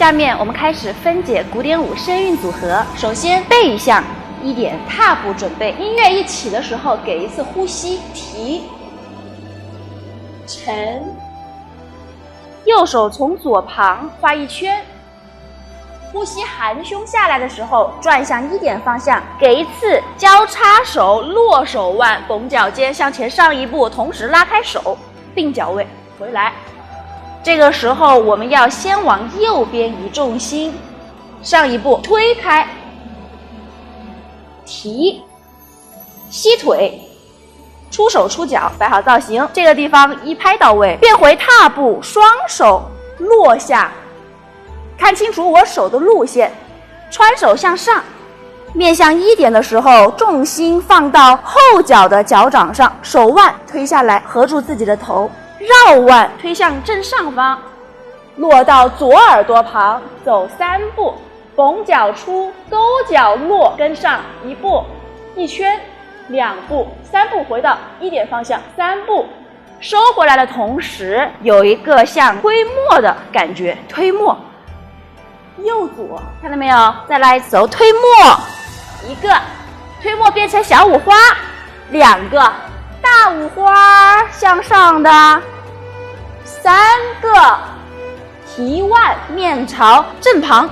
下面我们开始分解古典舞声韵组合。首先背向1点，踏步准备，音乐一起的时候给一次呼吸，提，沉，右手从左旁画一圈，呼吸含胸下来的时候转向1点方向，给一次交叉手落手腕，绷脚尖向前上一步，同时拉开手，并脚位回来。这个时候我们要先往右边移重心，上一步推开，提，吸腿，出手出脚，摆好造型。这个地方一拍到位，变回踏步，双手落下，看清楚我手的路线，穿手向上，面向1点的时候，重心放到后脚的脚掌上，手腕推下来，合住自己的头，绕腕推向正上方，落到左耳朵旁，走3步，绷脚出，勾脚落，跟上1步，1圈，2步，3步回到1点方向，3步，收回来的同时有一个像推磨的感觉，推磨，右左，看到没有？再来走推磨，1个，推磨变成小五花，2个，大五花向上的，3个，提腕面朝正旁，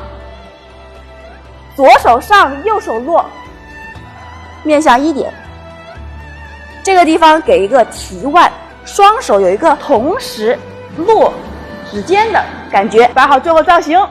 左手上右手落，面向1点，这个地方给一个提腕，双手有一个同时落指尖的感觉，摆好最后造型。